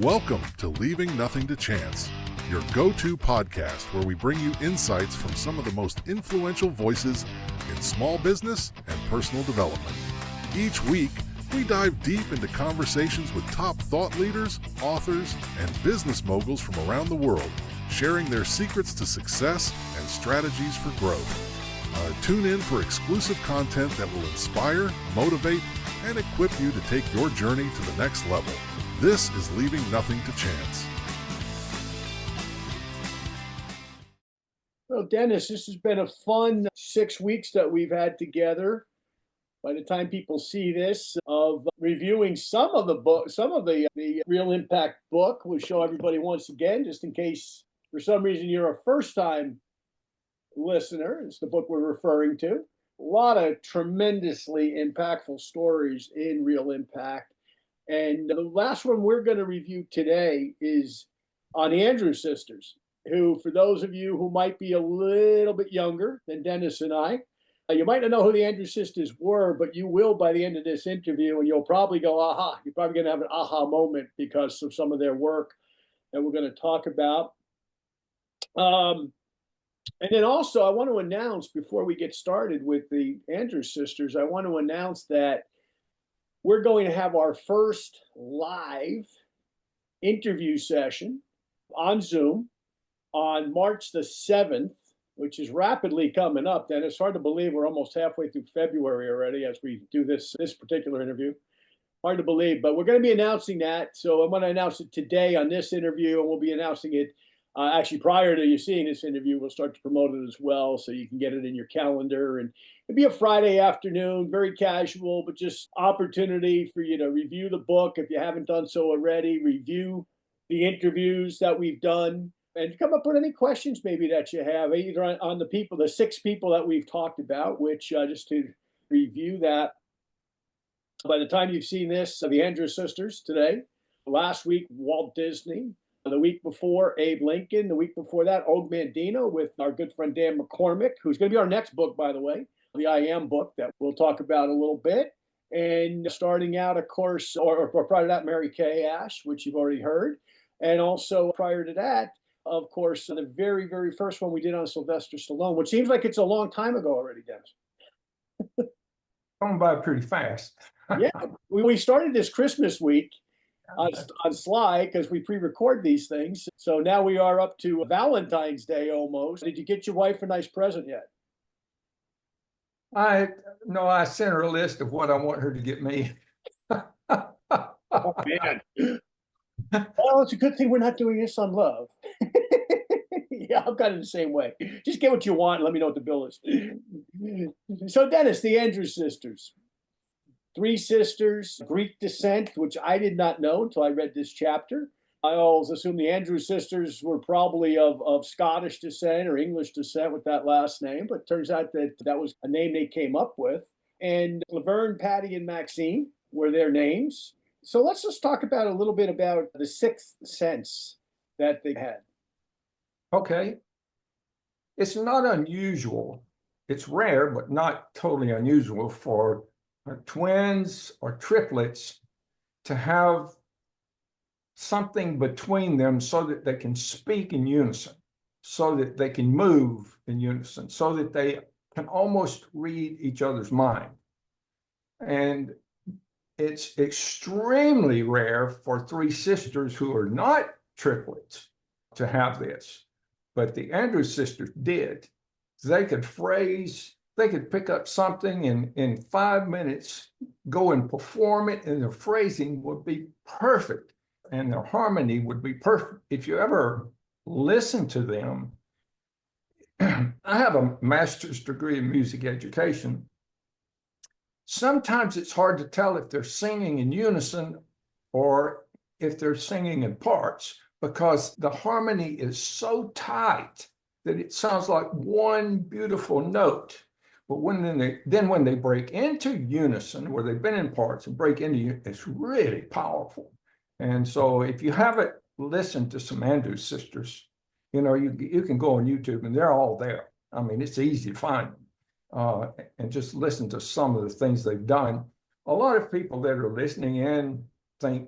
Welcome to Leaving Nothing to Chance, your go-to podcast where we bring you insights from some of the most influential voices in small business and personal development. Each week, we dive deep into conversations with top thought leaders, authors, and business moguls from around the world, sharing their secrets to success and strategies for growth. Tune in for exclusive content that will inspire, motivate, and equip you to take your journey to the next level. This is Leaving Nothing to Chance. Well, Dennis, this has been a fun 6 weeks that we've had together. By the time people see this, of reviewing some of the book, some of the Real Impact book, we'll show everybody once again, just in case for some reason you're a first-time listener. It's the book we're referring to. A lot of tremendously impactful stories in Real Impact. And the last one we're going to review today is on the Andrews sisters, who, for those of you who might be a little bit younger than Dennis and I, you might not know who the Andrews sisters were, but you will by the end of this interview, and you'll probably go, aha. You're probably going to have an aha moment because of some of their work that we're going to talk about. And then also, I want to announce, before we get started with the Andrews sisters, I want to announce that we're going to have our first live interview session on Zoom on March the 7th, which is rapidly coming up. Then it's hard to believe we're almost halfway through February already as we do this particular interview. Hard to believe, but we're going to be announcing that. So I'm going to announce it today on this interview, and we'll be announcing it actually prior to you seeing this interview. We'll start to promote it as well, so you can get it in your calendar. And it'll be a Friday afternoon, very casual, but just opportunity for you to review the book if you haven't done so already, review the interviews that we've done, and come up with any questions maybe that you have, either on the 6 people that we've talked about, which just to review that, by the time you've seen this, the Andrews sisters today, last week, Walt Disney, the week before, Abe Lincoln, the week before that, Og Mandino with our good friend Dan McCormick, who's going to be our next book, by the way, the I Am book that we'll talk about a little bit. And starting out, of course, or prior to that, Mary Kay Ash, which you've already heard. And also prior to that, of course, the very, very first one we did on Sylvester Stallone, which seems like it's a long time ago already, Dennis. Going by pretty fast. Yeah, we started this Christmas week on Sly because we pre-record these things. So now we are up to Valentine's Day almost. Did you get your wife a nice present yet? I sent her a list of what I want her to get me. Oh, man. Well, it's a good thing we're not doing this on love. Yeah, I'm kind of the same way. Just get what you want and let me know what the bill is. So, Dennis, the Andrews sisters. 3 sisters, Greek descent, which I did not know until I read this chapter. I always assumed the Andrews sisters were probably of Scottish descent or English descent with that last name, but it turns out that was a name they came up with. And Laverne, Patty, and Maxine were their names. So let's just talk about a little bit about the 6th sense that they had. Okay. It's not unusual. It's rare, but not totally unusual for twins or triplets to have something between them so that they can speak in unison, so that they can move in unison, so that they can almost read each other's mind. And it's extremely rare for 3 sisters who are not triplets to have this. But the Andrews sisters did. They could pick up something in 5 minutes, go and perform it, and their phrasing would be perfect, and their harmony would be perfect. If you ever listen to them, I have a master's degree in music education. Sometimes it's hard to tell if they're singing in unison or if they're singing in parts, because the harmony is so tight that it sounds like one beautiful note. But when they break into unison, where they've been in parts and break into unison, it's really powerful. And so if you haven't listened to some Andrews sisters, you can go on YouTube and they're all there. I mean, it's easy to find them and just listen to some of the things they've done. A lot of people that are listening in think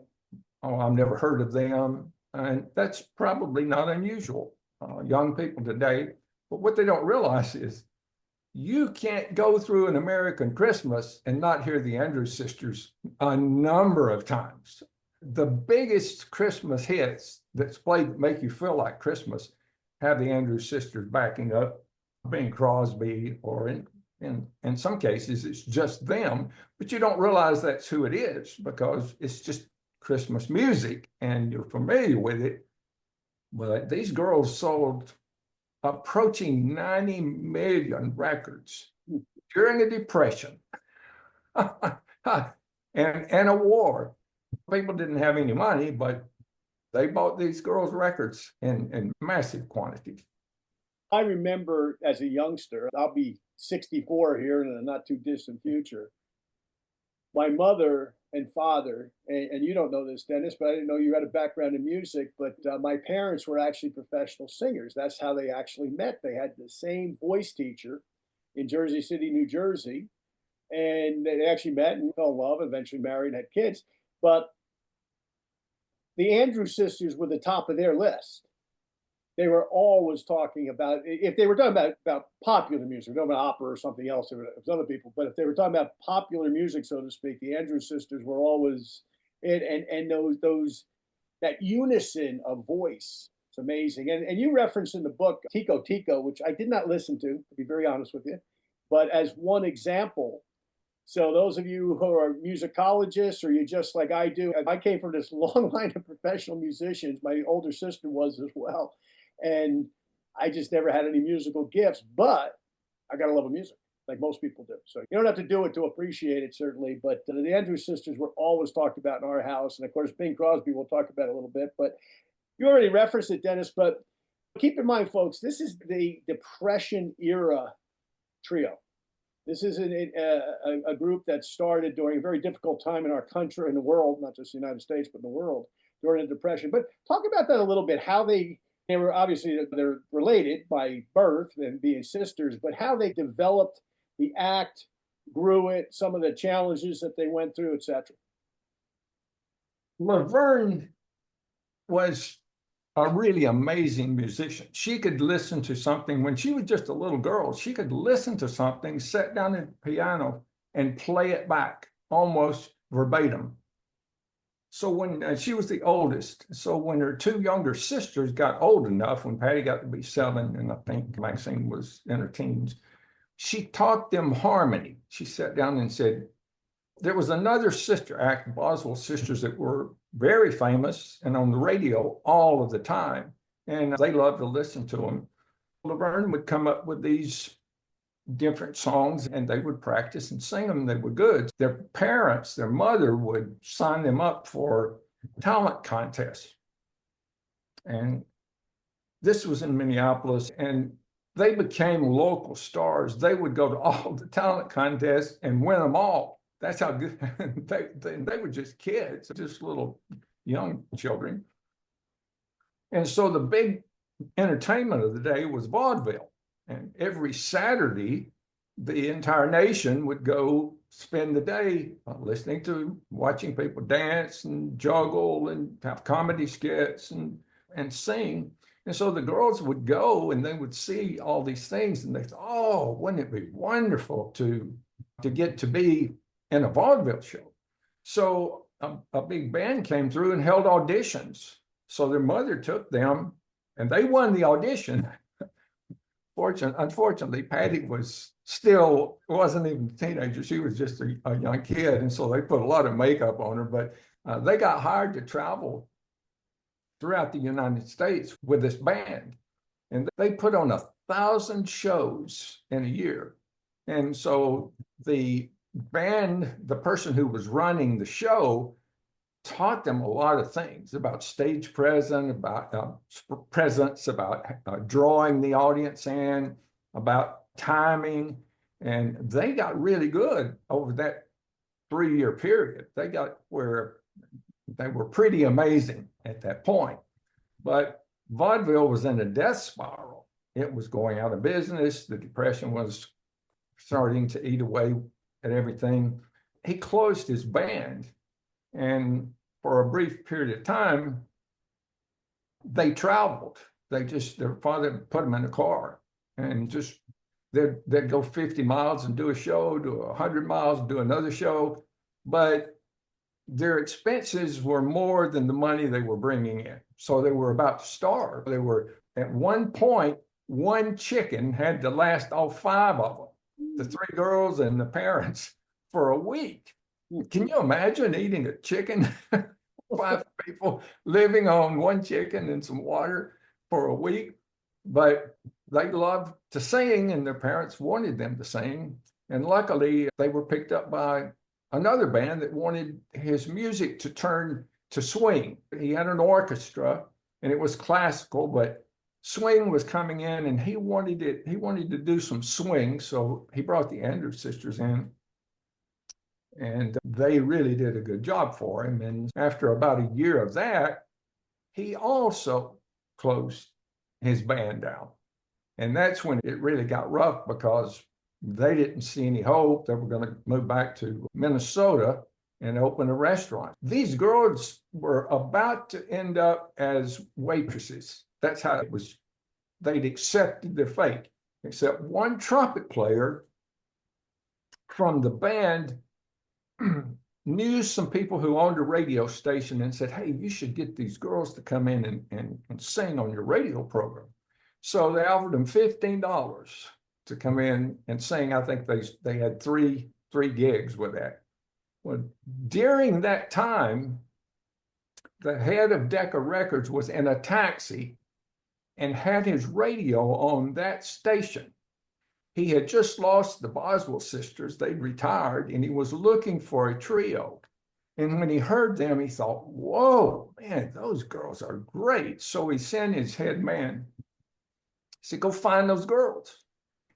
oh, I've never heard of them. And that's probably not unusual. Young people today, but what they don't realize is you can't go through an American Christmas and not hear the Andrews Sisters a number of times. The biggest Christmas hits that's played that make you feel like Christmas have the Andrews Sisters backing up, Bing Crosby, or in some cases it's just them, but you don't realize that's who it is because it's just Christmas music and you're familiar with it. But these girls sold approaching 90 million records during a depression and a war. People didn't have any money, but they bought these girls' records in massive quantities. I remember as a youngster, I'll be 64 here in a not too distant future. My mother and father, and you don't know this, Dennis, but I didn't know you had a background in music, but my parents were actually professional singers. That's how they actually met. They had the same voice teacher in Jersey City, New Jersey, and they actually met and fell in love, eventually married and had kids. But the Andrews Sisters were the top of their list. They were always talking about, if they were talking about popular music, talking about opera or something else, it was other people, but if they were talking about popular music, so to speak, the Andrews Sisters were always it, and those that unison of voice. It's amazing. And you referenced in the book 𝐇𝐎𝐒, which I did not listen to be very honest with you, but as one example. So those of you who are musicologists, or you just like I do, I came from this long line of professional musicians. My older sister was as well. And I just never had any musical gifts, but I got a love of music, like most people do. So you don't have to do it to appreciate it, certainly. But the Andrews Sisters were always talked about in our house. And of course, Bing Crosby, we'll talk about it a little bit. But you already referenced it, Dennis. But keep in mind, folks, this is the Depression era trio. This is a group that started during a very difficult time in our country, in the world, not just the United States, but the world during the Depression. But talk about that a little bit, how they were obviously they're related by birth and being sisters, but how they developed the act, grew it, some of the challenges that they went through, etc. Laverne was a really amazing musician. She could listen to something when she was just a little girl. She could listen to something, sit down at the piano and play it back almost verbatim. So when she was the oldest, so when her two younger sisters got old enough, when Patty got to be 7 and I think Maxine was in her teens, she taught them harmony. She sat down and said, there was another sister act, Boswell sisters, that were very famous and on the radio all of the time, and they loved to listen to them. Laverne would come up with these different songs and they would practice and sing them. They were good. Their parents, their mother would sign them up for talent contests. And this was in Minneapolis, and they became local stars. They would go to all the talent contests and win them all. That's how good they were, just kids, just little young children. And so the big entertainment of the day was vaudeville. And every Saturday, the entire nation would go spend the day listening to, watching people dance and juggle and have comedy skits and sing. And so the girls would go and they would see all these things and they thought, oh, wouldn't it be wonderful to get to be in a vaudeville show? So a big band came through and held auditions. So their mother took them and they won the audition. Unfortunately, Patty wasn't even a teenager. She was just a young kid. And so they put a lot of makeup on her, but they got hired to travel throughout the United States with this band. And they put on 1,000 shows in a year. And so the band, the person who was running the show, taught them a lot of things about stage presence, about drawing the audience in, about timing. And they got really good over that 3-year period. They got where they were pretty amazing at that point. But vaudeville was in a death spiral. It was going out of business. The Depression was starting to eat away at everything. He closed his band. And for a brief period of time, they traveled. Their father put them in a car and just, they'd go 50 miles and do a show, do 100 miles and do another show. But their expenses were more than the money they were bringing in. So they were about to starve. They were, at one point, one chicken had to last all 5 of them, the 3 girls and the parents, for a week. Can you imagine eating a chicken? 5 people living on 1 chicken and some water for a week. But they loved to sing, and their parents wanted them to sing. And luckily, they were picked up by another band that wanted his music to turn to swing. He had an orchestra, and it was classical, but swing was coming in, and he wanted to do some swing. So he brought the Andrews Sisters in, and they really did a good job for him. And after about a year of that, he also closed his band down. And that's when it really got rough, because they didn't see any hope. They were going to move back to Minnesota and open a restaurant. These girls were about to end up as waitresses. That's how it was. They'd accepted their fate, except one trumpet player from the band knew some people who owned a radio station and said, hey, you should get these girls to come in and sing on your radio program. So they offered them $15 to come in and sing. I think they had three gigs with that. Well, during that time, the head of Decca Records was in a taxi and had his radio on that station. He had just lost the Boswell sisters. They'd retired, and he was looking for a trio. And when he heard them, he thought, whoa, man, those girls are great. So he sent his head man, he said, go find those girls.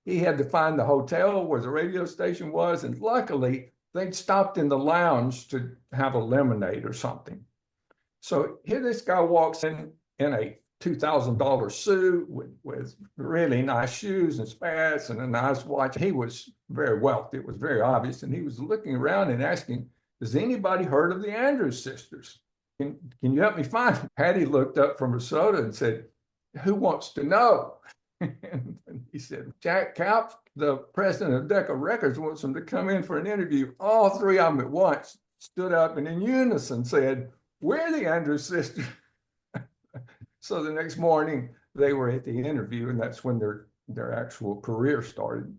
He had to find the hotel where the radio station was, and luckily they'd stopped in the lounge to have a lemonade or something. So here this guy walks in a $2,000 suit with really nice shoes and spats and a nice watch. He was very wealthy. It was very obvious. And he was looking around and asking, has anybody heard of the Andrews Sisters? Can you help me find them? Hattie looked up from her soda and said, who wants to know? And he said, Jack Kauff, the president of Decca Records, wants him to come in for an interview. All 3 of them at once stood up and in unison said, we're the Andrews Sisters. So the next morning they were at the interview, and that's when their actual career started.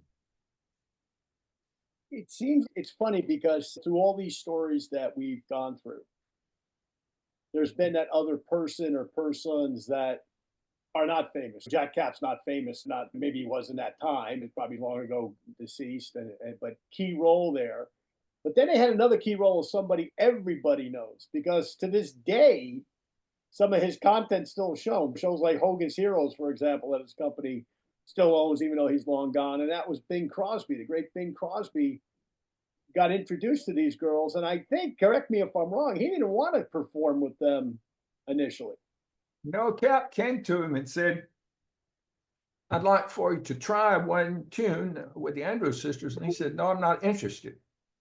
It seems it's funny because through all these stories that we've gone through, there's been that other person or persons that are not famous. Jack Kauff's not famous, maybe he was in that time. It's probably long ago deceased, but key role there. But then they had another key role of somebody everybody knows, because to this day, some of his content still shown. Shows like Hogan's Heroes, for example, that his company still owns, even though he's long gone. And that was Bing Crosby. The great Bing Crosby got introduced to these girls. And I think, correct me if I'm wrong, he didn't want to perform with them initially. No, Cap came to him and said, I'd like for you to try one tune with the Andrews Sisters. And he said, no, I'm not interested.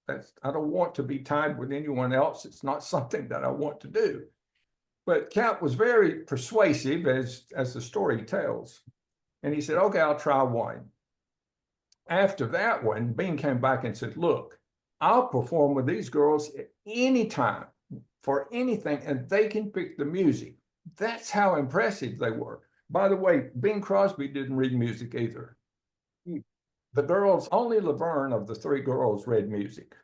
I don't want to be tied with anyone else. It's not something that I want to do. But Cap was very persuasive, as the story tells. And he said, okay, I'll try one. After that one, Bing came back and said, look, I'll perform with these girls at any time for anything, and they can pick the music. That's how impressive they were. By the way, Bing Crosby didn't read music either. The girls, only Laverne of the 3 girls read music.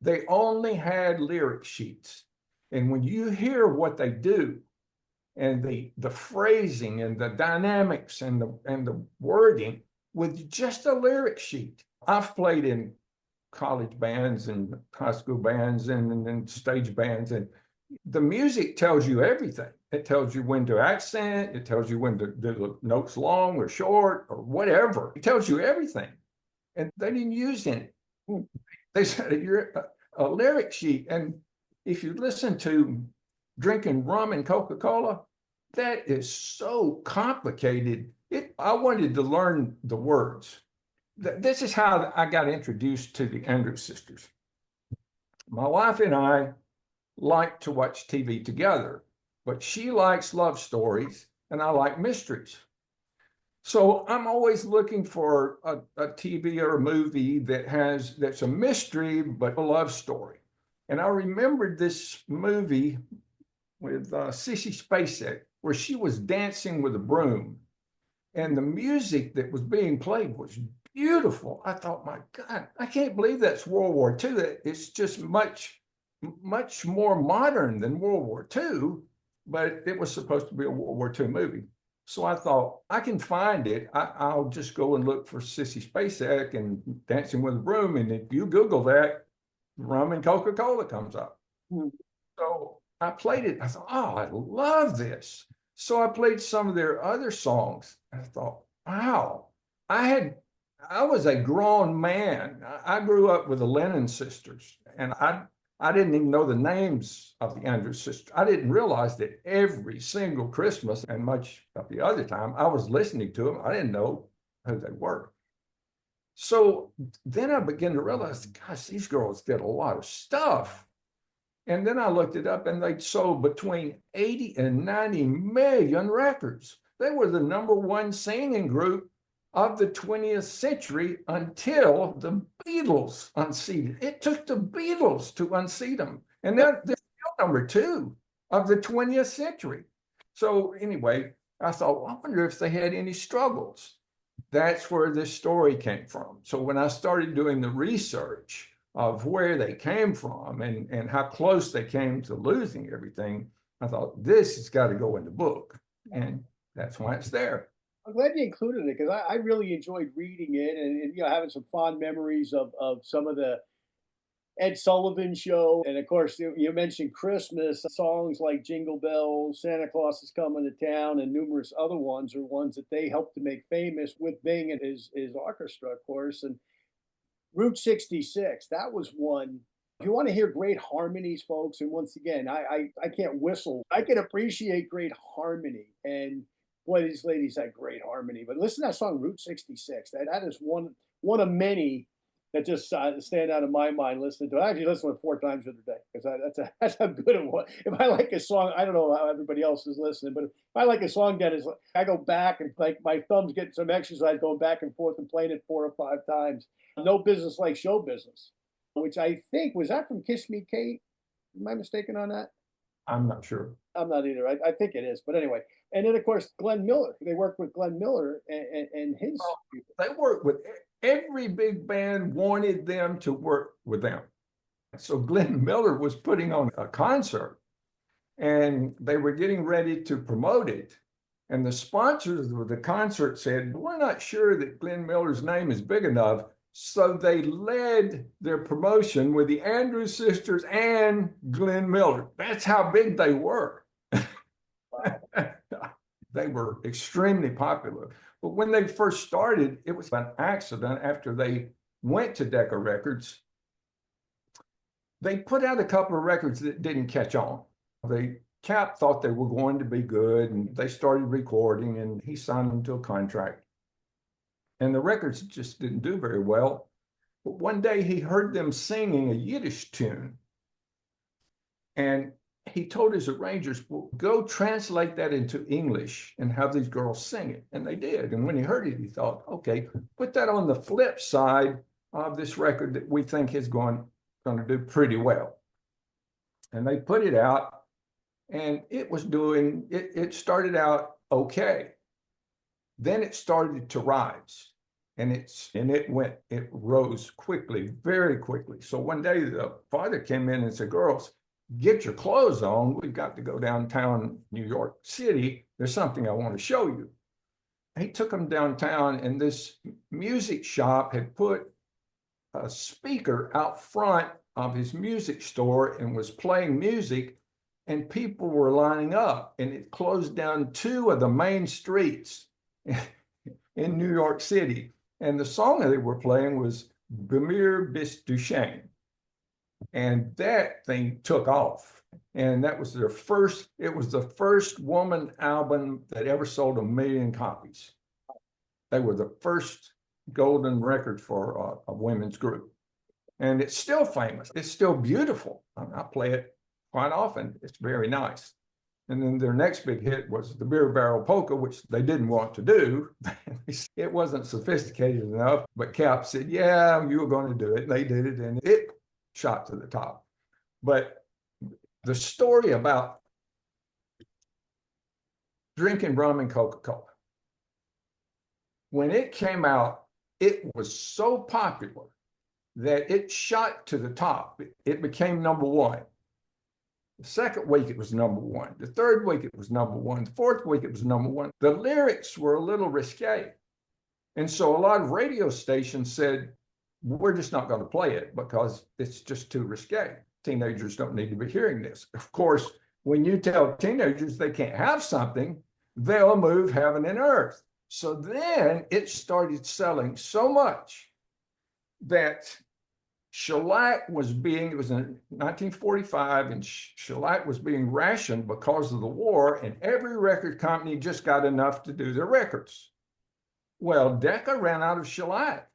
They only had lyric sheets. And when you hear what they do, and the phrasing and the dynamics and the wording with just a lyric sheet. I've played in college bands and high school bands and stage bands, and the music tells you everything. It tells you when to accent, it tells you when to do the notes long or short or whatever. It tells you everything. And they didn't use any. They said you're a lyric sheet. And if you listen to Drinking Rum and Coca-Cola, that is so complicated. I wanted to learn the words. This is how I got introduced to the Andrews Sisters. My wife and I like to watch TV together, but she likes love stories and I like mysteries. So I'm always looking for a TV or a movie that's a mystery, but a love story. And I remembered this movie with Sissy Spacek, where she was dancing with a broom. And the music that was being played was beautiful. I thought, my God, I can't believe that's World War II. It's just much more modern than World War II, but it was supposed to be a World War II movie. So I thought, I can find it. I'll just go and look for Sissy Spacek and Dancing with a Broom. And if you Google that, rum and Coca-Cola comes up. So I played it. I thought, oh, I love this. So I played some of their other songs. And I thought, wow, I was a grown man. I grew up with the Lennon sisters, and I didn't even know the names of the Andrews sisters. I didn't realize that every single Christmas and much of the other time I was listening to them. I didn't know who they were. So then I began to realize, gosh, these girls did a lot of stuff. And then I looked it up, and they'd sold between 80 and 90 million records. They were the #1 singing group of the 20th century until the Beatles unseated. It took the Beatles to unseat them. And they're still #2 of the 20th century. So anyway, I thought, well, I wonder if they had any struggles. That's where this story came from. So when I started doing the research of where they came from and how close they came to losing everything, I thought, this has got to go in the book. And that's why it's there. I'm glad you included it because I really enjoyed reading it and having some fond memories of some of the Ed Sullivan Show. And of course, you mentioned Christmas songs like Jingle Bells, Santa Claus is Coming to Town, and numerous other ones are ones that they helped to make famous with Bing and his orchestra, of course. And Route 66, that was one. If you want to hear great harmonies, folks, and once again, I can't whistle. I can appreciate great harmony. And boy, these ladies had great harmony. But listen to that song, Route 66. That is one of many that just stand out in my mind listening to it. I actually listen to it 4 times a day because that's how good it was. If I like a song, I don't know how everybody else is listening, but if I like a song, Dennis, I go back and like my thumbs get some exercise going back and forth and playing it 4 or 5 times. No Business Like Show Business, which I think, was that from Kiss Me Kate? Am I mistaken on that? I'm not sure. I'm not either. I think it is. But anyway, and then of course, Glenn Miller. They worked with Glenn Miller and his people. They worked with every big band wanted them to work with them. So Glenn Miller was putting on a concert and they were getting ready to promote it. And the sponsors of the concert said, we're not sure that Glenn Miller's name is big enough. So they led their promotion with the Andrews sisters and Glenn Miller. That's how big they were. They were extremely popular. But when they first started, it was an accident. After they went to Decca Records, they put out a couple of records that didn't catch on. Cap thought they were going to be good, and they started recording, and he signed them to a contract. And the records just didn't do very well. But one day he heard them singing a Yiddish tune. And he told his arrangers, well, go translate that into English and have these girls sing it. And they did. And when he heard it, he thought, okay, put that on the flip side of this record that we think is going to do pretty well. And they put it out, and it was doing, it started out okay. Then it started to rise, and it rose quickly, very quickly. So one day the father came in and said, girls, get your clothes on. We've got to go downtown New York City. There's something I want to show you. He took them downtown, and this music shop had put a speaker out front of his music store and was playing music, and people were lining up, and it closed down 2 of the main streets in New York City. And the song that they were playing was B'mir Bis Duchesne. And that thing took off. And that was it was the first woman album that ever sold 1 million copies. They were the first golden record for a women's group. And it's still famous. It's still beautiful. I play it quite often it's very nice. And then their next big hit was the beer barrel polka, which they didn't want to do. It wasn't sophisticated enough, but Cap said, yeah, you were going to do it. And they did it, and it shot to the top. But the story about drinking rum and Coca-Cola, when it came out, it was so popular that it shot to the top. It became number one. The second week, it was number one. The third week, it was number one. The fourth week, it was number one. The lyrics were a little risque. And so a lot of radio stations said, we're just not going to play it because it's just too risque. Teenagers don't need to be hearing this. Of course, when you tell teenagers they can't have something, they'll move heaven and earth. So then it started selling so much that shellac was being, it was in 1945, and shellac was being rationed because of the war, and every record company just got enough to do their records. Well, Decca ran out of shellac.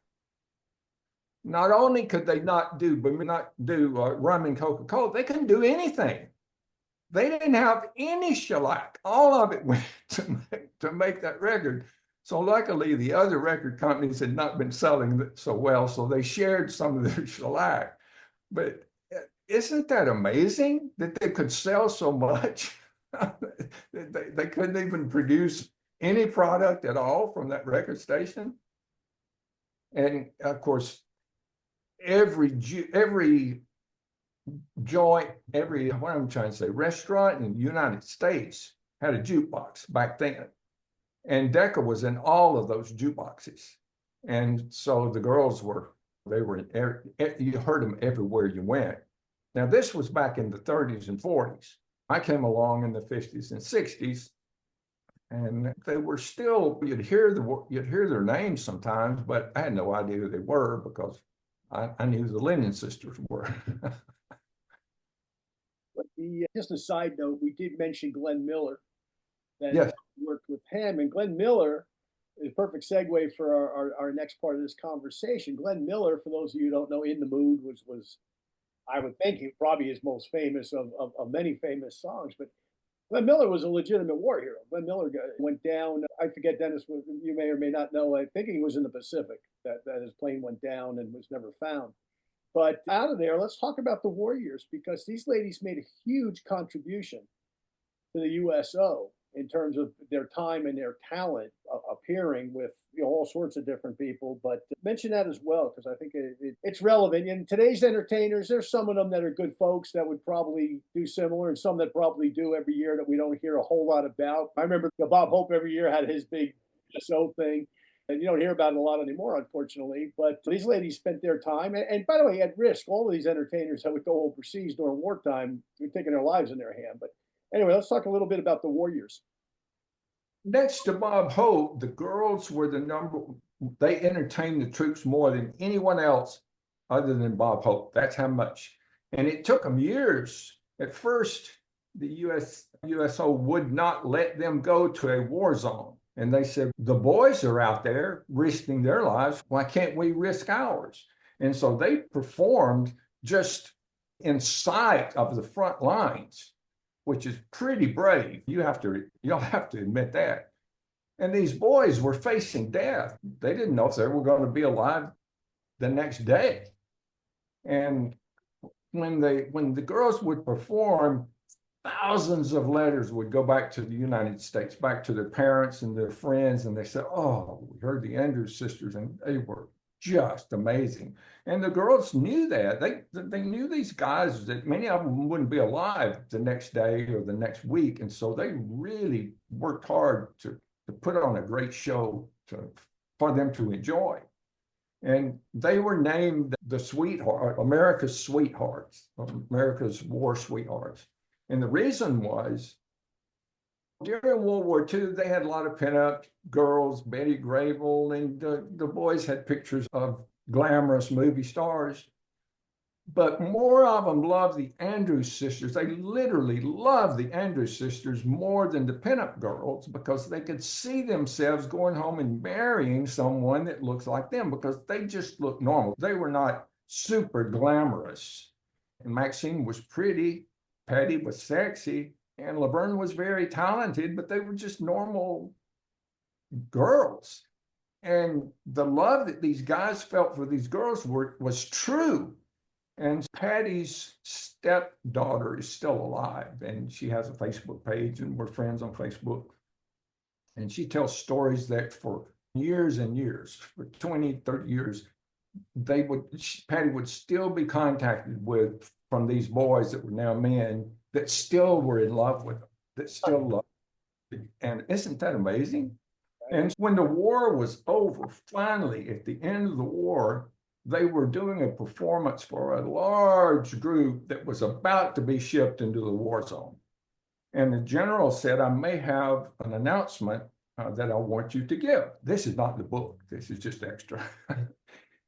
Not only could they not do rum and Coca-Cola, they couldn't do anything. They didn't have any shellac. All of it went to make that record. So luckily, the other record companies had not been selling so well, so they shared some of their shellac. But isn't that amazing that they could sell so much? They couldn't even produce any product at all from that record station. And of course, every joint, what I'm trying to say, restaurant in the United States had a jukebox back then. And Decca was in all of those jukeboxes. And so the girls you heard them everywhere you went. Now, this was back in the 30s and 40s. I came along in the 50s and 60s, and they were still, you'd hear their names sometimes, but I had no idea who they were because I knew the Lennon sisters were. But just a side note, we did mention Glenn Miller. That yes. Worked with him, and Glenn Miller is a perfect segue for our next part of this conversation. Glenn Miller, for those of you who don't know, In the Mood was I would think probably his most famous of many famous songs, but Glenn Miller was a legitimate war hero. Glenn Miller went down, I forget, Dennis, you may or may not know, I think he was in the Pacific, that his plane went down and was never found. But out of there, let's talk about the war years, because these ladies made a huge contribution to the USO in terms of their time and their talent, appearing with all sorts of different people. But mention that as well, because I think it's relevant. In today's entertainers, there's some of them that are good folks that would probably do similar, and some that probably do every year that we don't hear a whole lot about. I remember Bob Hope every year had his big USO thing, and you don't hear about it a lot anymore, unfortunately. But these ladies spent their time, and by the way, at risk, all of these entertainers that would go overseas during wartime, were taking their lives in their hand. But anyway, let's talk a little bit about the warriors. Next to Bob Hope, the girls were they entertained the troops more than anyone else other than Bob Hope. That's how much. And it took them years. At first, the USO would not let them go to a war zone. And they said, the boys are out there risking their lives. Why can't we risk ours? And so they performed just in sight of the front lines, which is pretty brave. You'll have to admit that. And these boys were facing death. They didn't know if they were going to be alive the next day. And when the girls would perform, thousands of letters would go back to the United States, back to their parents and their friends, and they said, "Oh, we heard the Andrews sisters, and they were just amazing." And the girls knew that. They knew these guys, that many of them wouldn't be alive the next day or the next week. And so they really worked hard to put on a great show for them to enjoy. And they were named America's sweethearts, America's war sweethearts. And the reason was, during World War II, they had a lot of pinup girls, Betty Grable, and the boys had pictures of glamorous movie stars. But more of them loved the Andrews sisters. They literally loved the Andrews sisters more than the pinup girls, because they could see themselves going home and marrying someone that looks like them, because they just looked normal. They were not super glamorous. And Maxine was pretty, Patty was sexy and Laverne was very talented, but they were just normal girls. And the love that these guys felt for these girls was true. And Patty's stepdaughter is still alive, and she has a Facebook page, and we're friends on Facebook. And she tells stories that for years and years, for 20, 30 years, Patty would still be contacted with from these boys that were now men that still were in love with them, that still loved them. And isn't that amazing? And when the war was over, finally, at the end of the war, they were doing a performance for a large group that was about to be shipped into the war zone. And the general said, I may have an announcement that I want you to give. This is not the book. This is just extra.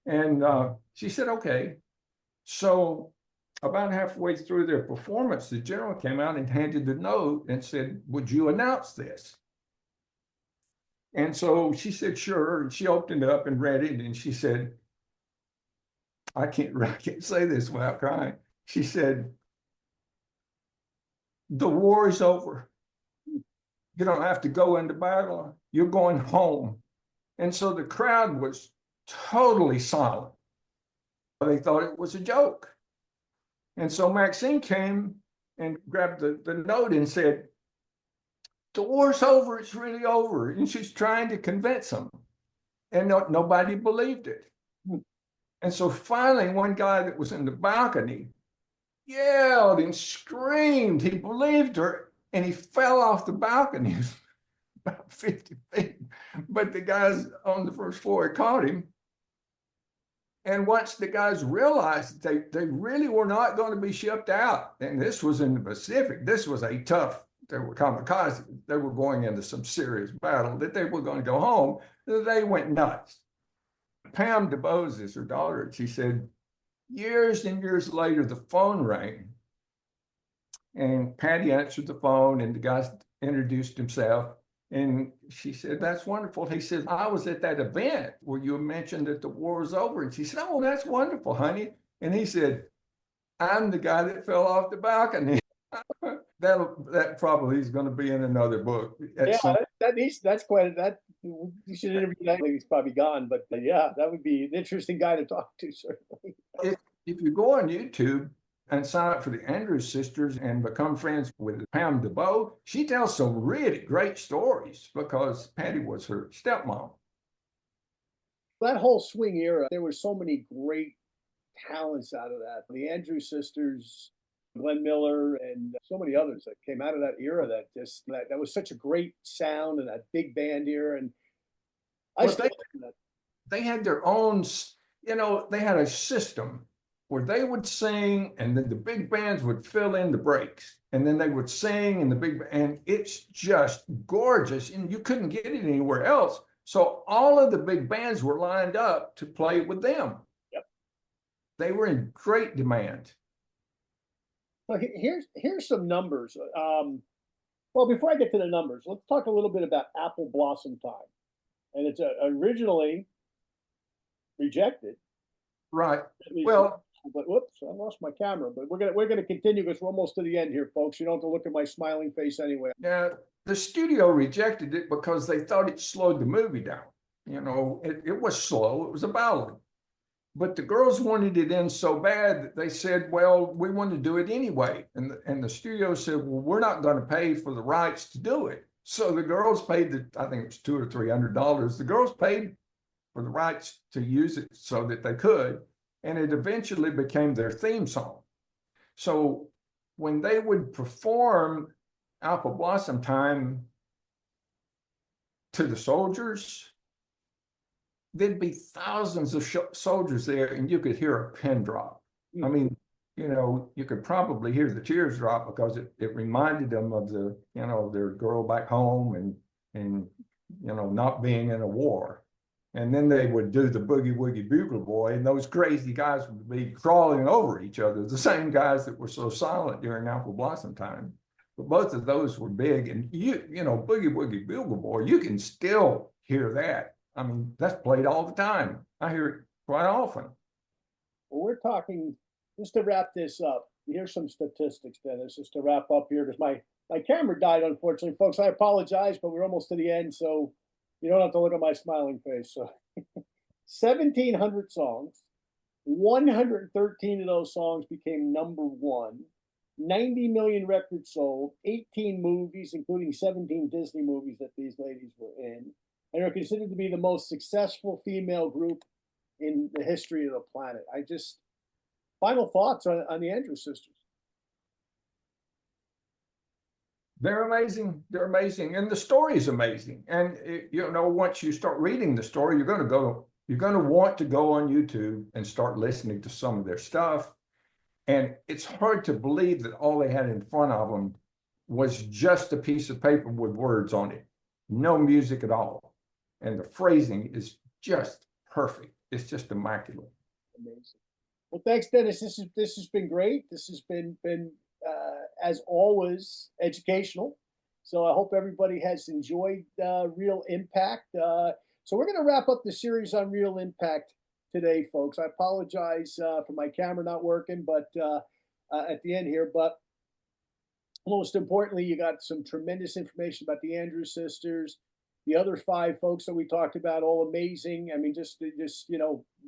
And she said, okay. So about halfway through their performance, the general came out and handed the note and said, would you announce this? And so she said, sure. And she opened it up and read it. And she said, I can't say this without crying. She said, the war is over. You don't have to go into battle. You're going home. And so the crowd was totally silent. They thought it was a joke. And so Maxine came and grabbed the note and said, the war's over, it's really over. And she's trying to convince them. And nobody believed it. And so finally, one guy that was in the balcony yelled and screamed. He believed her, and he fell off the balcony about 50 feet. But the guys on the first floor had caught him. And once the guys realized they really were not going to be shipped out, and this was in the Pacific, this was a tough, they were kamikaze, they were going into some serious battle, that they were going to go home, they went nuts. Pam DeBose is her daughter, and she said, years and years later, the phone rang, and Patty answered the phone, and the guy introduced himself, and she said, that's wonderful. He said, I was at that event where you mentioned that the war was over. And she said, oh, that's wonderful, honey. And he said, I'm the guy that fell off the balcony. That probably is going to be in another book. That's quite that. You should interview that. He's probably gone, but yeah, that would be an interesting guy to talk to, certainly. If you go on YouTube and sign up for the Andrews Sisters and become friends with Pam DeBose, she tells some really great stories because Patty was her stepmom. That whole swing era, there were so many great talents out of that. The Andrews Sisters, Glenn Miller, and so many others that came out of that era that was such a great sound, and that big band era. And they had their own, they had a system where they would sing and then the big bands would fill in the breaks, and then they would sing and it's just gorgeous, and you couldn't get it anywhere else. So all of the big bands were lined up to play with them. Yep. They were in great demand. So here's some numbers. Well, before I get to the numbers, let's talk a little bit about Apple Blossom Time. And it's originally rejected. Right. Well, but whoops, I lost my camera. But we're gonna continue because we're almost to the end here, folks. You don't have to look at my smiling face anyway. Now, the studio rejected it because they thought it slowed the movie down. It was slow. It was a ballad. But the girls wanted it in so bad that they said, well, we want to do it anyway. And the studio said, well, we're not going to pay for the rights to do it. So the girls paid I think it was $200 or $300. The girls paid for the rights to use it so that they could. And it eventually became their theme song. So when they would perform Apple Blossom Time to the soldiers, there'd be thousands of soldiers there, and you could hear a pin drop. I mean, you could probably hear the tears drop because it reminded them of their girl back home and not being in a war. And then they would do the Boogie Woogie Bugle Boy, and those crazy guys would be crawling over each other, the same guys that were so silent during Apple Blossom Time. But both of those were big, and Boogie Woogie Bugle Boy, you can still hear that. I mean, that's played all the time. I hear it quite often. Well, we're talking, just to wrap this up, Here's some statistics, Dennis, just to wrap up here, because my camera died, unfortunately, folks. I apologize, but we're almost to the end, so you don't have to look at my smiling face. So 1,700 songs, 113 of those songs became number one, 90 million records sold, 18 movies, including 17 Disney movies that these ladies were in, and are considered to be the most successful female group in the history of the planet. Final thoughts on the Andrews Sisters. They're amazing. They're amazing, and the story is amazing. And once you start reading the story, you're going to want to go on YouTube and start listening to some of their stuff. And it's hard to believe that all they had in front of them was just a piece of paper with words on it, no music at all, and the phrasing is just perfect. It's just immaculate. Amazing. Well, thanks, Dennis. This has been great. This has been as always educational. So I hope everybody has enjoyed Real Impact. So we're going to wrap up the series on Real Impact today, folks. I apologize for my camera not working, but at the end here. But most importantly, you got some tremendous information about the Andrews Sisters, the other 5 folks that we talked about, all amazing. I mean, just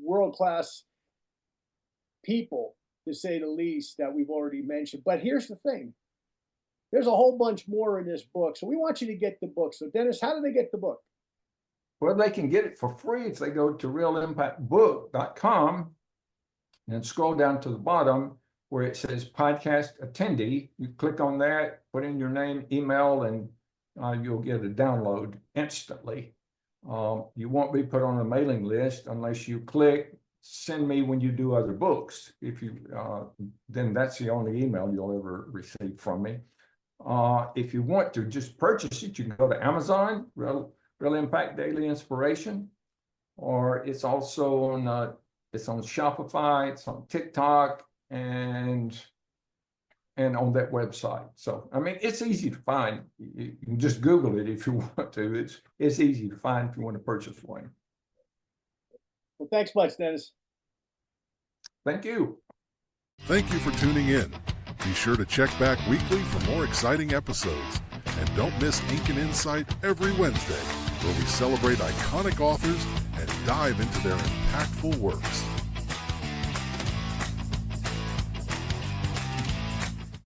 world-class people, to say the least, that we've already mentioned. But here's the thing. There's a whole bunch more in this book. So we want you to get the book. So Dennis, how do they get the book? Well, they can get it for free if they go to realimpactbook.com and scroll down to the bottom where it says podcast attendee. You click on that, put in your name, email, and you'll get a download instantly. You won't be put on a mailing list unless you click send me when you do other books. If you then that's the only email you'll ever receive from me. If you want to just purchase it, you can go to Amazon, Real Impact Daily Inspiration, or it's also on Shopify, it's on TikTok, and on that website. So I mean, it's easy to find. You can just Google it if you want to. It's easy to find if you want to purchase one. Well, thanks much, Dennis. Thank you. Thank you for tuning in. Be sure to check back weekly for more exciting episodes. And don't miss Ink and Insight every Wednesday, where we celebrate iconic authors and dive into their impactful works.